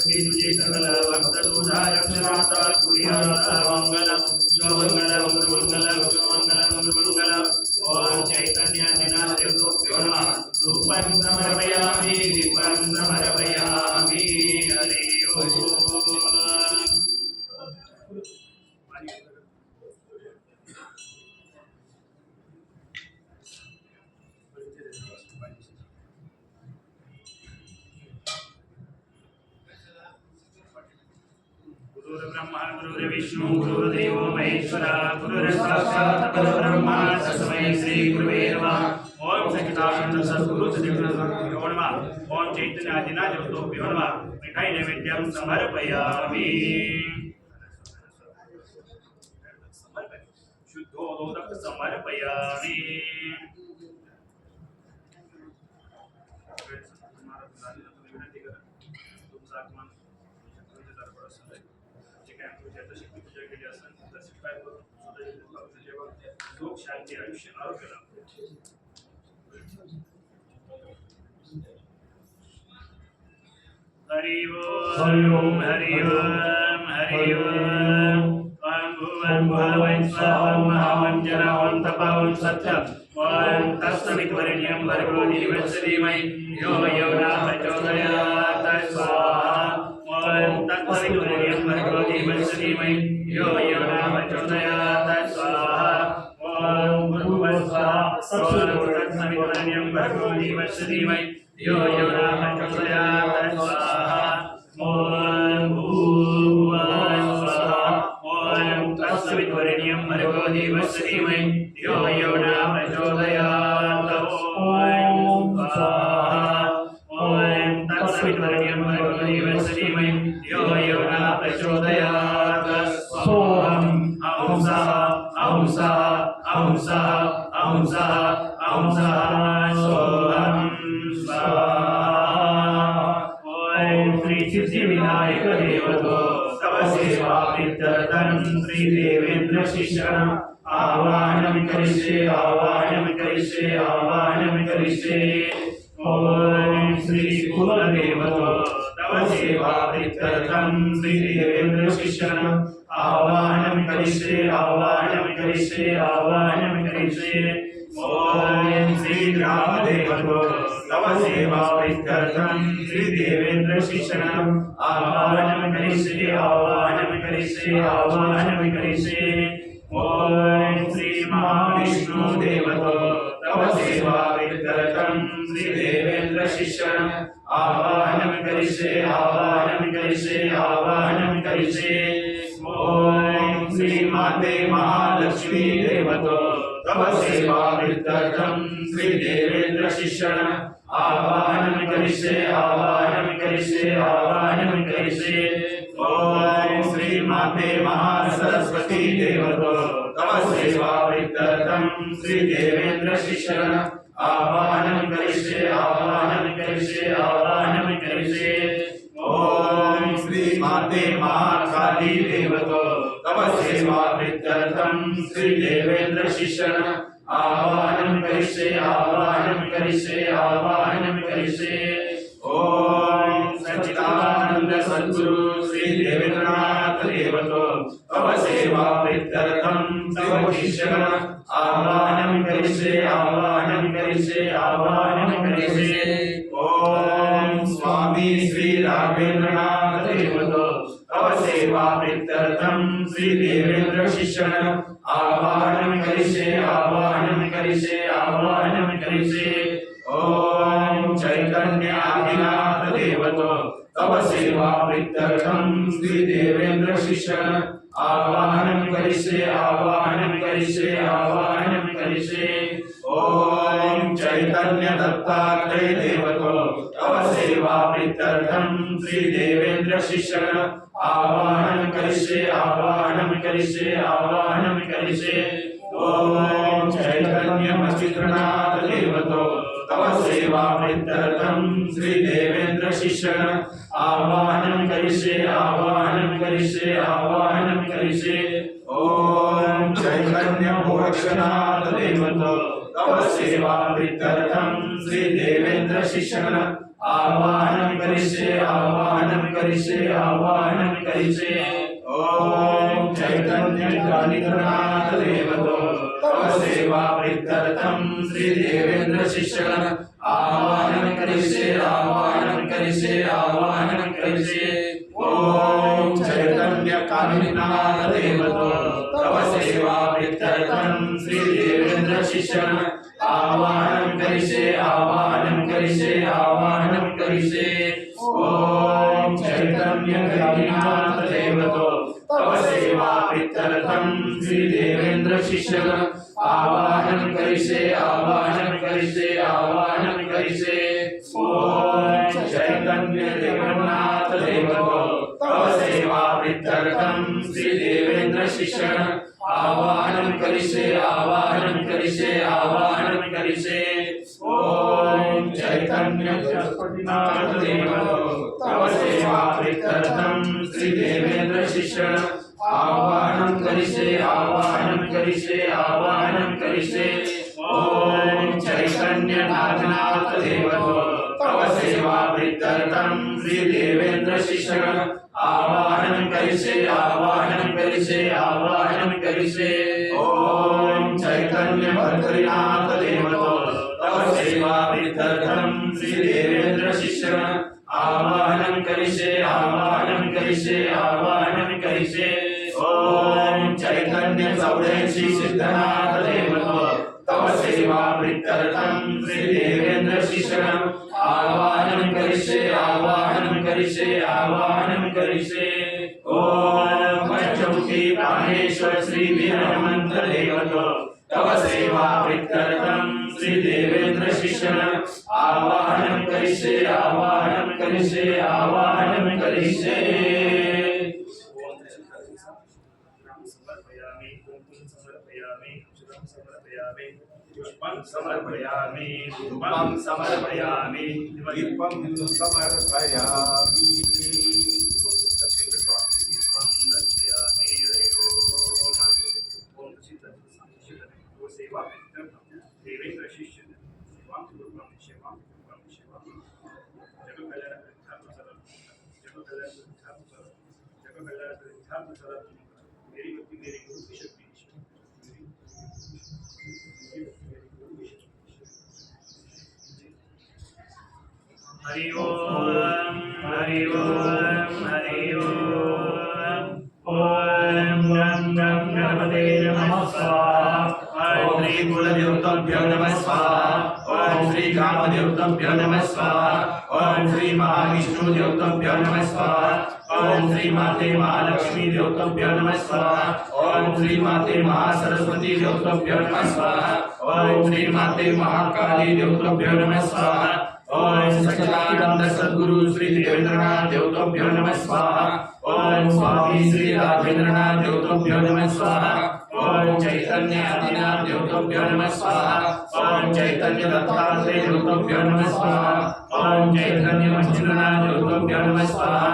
लक्ष्मी सकल वक्तुधारक्षणाता कुर्यामङ्गलं शुभमङ्गलं मङ्गलं शुभमङ्गलं मङ्गलं ओम चैतन्यदिनादेवो नमः धूपं समर्पयामि दीपं समर्पयामि हरि ओम ब्रह्मा गुरुर्विष्णु गुरुर्देवो महेश्वरा गुरुर्साक्षात् परब्रह्म तस्मै श्री गुरुवे नमः ओम सच्चिदानंद सद्गुरु सद्गुरु नमः ओम चैतन्यादिनादेवो नमः मिठाई नैवेद्यं समर्पयामि शुद्धोदक समर्पयामि शांति आयुष्य आरोग्य हरि ओम हरि ओम हरि ओम ओम भुवं भुवं स्वहं महावं जनावं तपावं सत्यं ओम तत्सवितुर्वरेण्यं भर्गो देवस्य धीमहि यो यो न प्रचोदयात् स्वाहा ओम तत्सवितुर्वरेण्यं भर्गो देवस्य धीमहि यो यो न प्रचोदयात् स्वाहा ओम भूर्भुवस्सुवः तत्सवितुर्वरेण्यं भर्गो देवस्य धीमहि यो यो न प्रचोदयात् स्वाहा ओम भूर्भुवस्सुवः ओम तत्सवितुर्वरेण्यं भर्गो देवस्य धीमहि यो यो न प्रचोदयात् ओम स्वाहा ओम तत्सवितुर्वरेण्यं भर्गो देवस्य धीमहि यो यो न प्रचोदयात् सोऽहं अंसः अंसः अंसः अंसः अंसः सोऽहं स्वाहा ओम श्री सिद्धिविनायक देवतो तव सेवा प्रीत्यर्थं श्री देवेंद्र शिष्यम् आवाहनं करिष्ये आवाहनं करिष्ये आवाहनं करिष्ये ओम श्री कुलदेवतो तव सेवा प्रीत्यर्थं श्री देवेंद्र शिष्यम् आवाहनं करिष्ये आवाहनं करिष्ये आवाहनं करिष्ये ओम श्री ग्रामदेवतो तव सेवा प्रीत्यर्थं श्री देवेंद्र शिष्यम् आवाहनं करिष्ये आवाहनं करिष्ये आवाहनं करिष्ये ओम श्री महाविष्णु देवतो तव सेवा प्रीत्यर्थं श्री देवेंद्र शिष्यम् आवाहनं करिष्ये आवाहनं करिष्ये आवाहनं करिष्ये ओम श्री माते महालक्ष्मी देवतो तव सेवा प्रीत्यर्थं श्री देवेंद्र शिष्यम् आवाहनं करिष्ये आवाहनं करिष्ये आवाहनं करिष्ये ओम श्री माते महासरस्वती देवतो तव सेवा प्रीत्यर्थं श्री देवेंद्र शिष्यम् आवाहनं करिष्ये आवाहनं करिष्ये आवाहनं करिष्ये ओम श्री माते महाकाली देवतो तव सेवा प्रीत्यर्थं श्री देवेंद्र शिष्यम् आवाहनं करिष्ये आवाहनं करिष्ये आवाहनं करिष्ये ओम सच्चिदानंद सद्गुरु श्री देवेंद्रनाथ देवतो तव सेवा प्रीत्यर्थं तव शिष्यम् आवाहनं करिष्ये आवाहनं करिष्ये आवाहनं करिष्ये ओम स्वामी श्री राघवेंद्रनाथ देवतो तव सेवा प्रीत्यर्थं श्री देवेंद्र शिष्यम् आवाहनं करिष्ये आवाहनं करिष्ये आवाहनं करिष्ये ओम चैतन्य आदिनाथ देवतो तव सेवा प्रीत्यर्थं श्री देवेंद्र शिष्यम् आवाहनं करिष्ये आवाहनं करिष्ये आवाहनं करिष्ये ओम चैतन्य दत्तात्रेय देवतो तव सेवा प्रीत्यर्थं श्री देवेंद्र शिष्यम् आवाहनं करिष्ये आवाहनं करिष्ये आवाहनं करिष्ये ओम चैतन्य मच्छिन्द्रनाथ देवतो तव सेवा प्रीत्यर्थं श्री देवेंद्र शिष्यम् आवाहनं करिष्ये आवाहनं करिष्ये आवाहनं करिष्ये ओम चैतन्य गोरक्षनाथ देवतो तव सेवा प्रीत्यर्थं श्री देवेंद्र शिष्यम् आवाहनं करिष्ये आवाहनं करिष्ये आवाहनं करिष्ये ओम चैतन्य कालिकनाथ देवतो तव सेवा प्रीत्यर्थं श्री देवेंद्र शिष्यगण आवाहनं करिष्ये आवाहनं करिष्ये आवाहनं करिष्ये ओम चैतन्य कालिकनाथ देवतो तव सेवा प्रीत्यर्थं श्री देवेंद्र शिष्यगण आवाहनं करिष्ये आवाहनं करिष्ये आवाहनं करिष्ये ओम चैतन्य कालिकनाथ देवतो तव सेवा प्रीत्यर्थं श्री देवेंद्र शिष्यगण आवाहनं करिष्ये आवाहनं करिष्ये आवाहनं करिष्ये ओम चैतन्य देवनाथ देवतो तव सेवा प्रीत्यर्थं श्री देवेंद्र शिष्यगण आवाहनं करिष्ये आवाहनं करिष्ये आवाहनं करिष्ये ओम चैतन्य गणपतिनाथ देवतो तव सेवा प्रीत्यर्थं श्री देवेंद्र शिष्यगण आवाहनं करिष्ये आवाहनं करिष्ये आवाहनं करिष्ये ओम चैतन्य नागनाथ देवतो तव सेवा प्रीत्यर्थं श्री देवेंद्र शिष्यगण आवाहनं करिष्ये आवाहनं करिष्ये आवाहनं करिष्ये ओम चैतन्य बद्रीनाथ देवतो तव सेवा प्रीत्यर्थं श्री देवेंद्र शिष्यगण आवाहनं करिष्ये आवाहनं करिष्ये आवाहनं करिष्ये ओम चैतन्य चौडेशी सिद्धनाथ देवतो तव सेवा प्रीत्यर्थं श्री देवेंद्र शिष्यगण आवाहनं करिष्ये आवाहनं करिष्ये आवाहनं करिष्ये ओम पंचमुखी प्राणेश्वर श्री वीरहनुमंत देवतो तव सेवा प्रीत्यर्थं श्री देवेंद्र शिष्यगण आवाहनं करिष्ये आवाहनं करिष्ये आवाहनं करिष्ये समर्पयामि समर्पयामि समर्पयामि पुष्पं समर्पयामि धूपं समर्पयामि दीपं समर्पयामि देवेंद्र शिष्य सेवां सुगुरुं सेवां सेवां जग कल्याण मेरी भक्ति मेरी गुरु की शक्ति हरि ओम हरि ओम हरि ओम ओम गं गं गणपते नमः स्वाहा ओम श्री कुलदेवताभ्यो नमः स्वाहा ओम श्री कामदेवताभ्यो नमः स्वाहा ओम श्री महाविष्णु देवताभ्यो नमः स्वाहा ओम श्री माते महालक्ष्मी देवताभ्यो नमः स्वाहा ओम श्री माते महासरस्वती देवताभ्यो नमः स्वाहा ओम श्री माते महाकाली देवताभ्यो नमः स्वाहा ओम सच्चिदानंद सद्गुरु श्री देवेंद्रनाथ देवताभ्यो नमः स्वाहा ओम स्वामी श्री राघवेंद्रनाथ देवताभ्यो नमः स्वाहा ओम चैतन्य आदिनाथ देवताभ्यो नमः स्वाहा ओम चैतन्य दत्तात्रेय देवताभ्यो नमः स्वाहा ओम चैतन्य मंजुनाथ देवताभ्यो नमः स्वाहा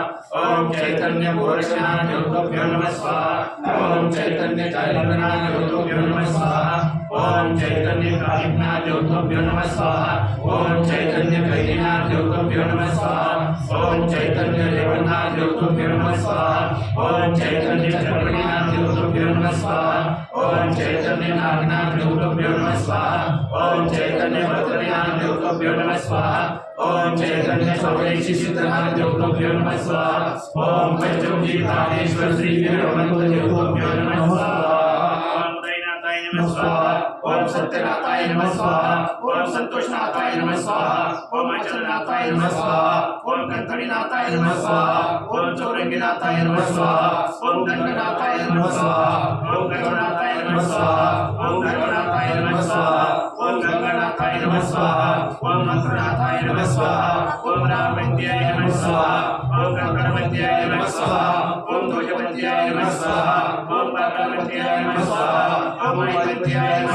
ओम चैतन्य गोरक्षनाथ देवताभ्यो नमः स्वाहा ओम चैतन्य कालीनाथ देवताभ्यो नमः स्वाहा ओम चैतन्य कालीनाथ देवताभ्यो नमः स्वाहा ओम चैतन्य कैलीनाथ देवताभ्यो नमः स्वाहा ओम चैतन्य रेवनाथ देवताभ्यो नमः स्वाहा ओम चैतन्य चक्रनाथ देवताभ्यो नमः स्वाहा ओम चैतन्य नागनाथ देवताभ्यो नमः स्वाहा ओम चैतन्य बद्रीनाथ देवताभ्यो नमः स्वाहा ओम चैतन्य चौडेशी सिद्धनाथ देवताभ्यो नमः स्वाहा ओम पंचमुखी प्राणेश्वर श्री वीरहनुमंत देवताभ्यो नमः स्वाहा ओम उदयनाथाय नमः स्वाहा ओम सत्यनाथाय नमः स्वाहा ओम संतोषनाथाय नमः स्वाहा ओम अचलनाथाय नमः स्वाहा ओम कंकणीनाथाय नमः स्वाहा ओम चौरंगीनाथाय नमः स्वाहा ओम गंगनाथाय नमः स्वाहा ओम गंगनाथाय नमः स्वाहा ओम गंगनाथाय नमः स्वाहा ओम गंगनाथाय नमः स्वाहा ओम मंत्रनाथाय नमः स्वाहा ओम रामवंद्याय नमः स्वाहा ओम कंकणवंद्याय नमः स्वाहा ओम ध्वजवंद्याय नमः स्वाहा ओम पाटवंद्याय नमः स्वाहा ओम वैवंद्याय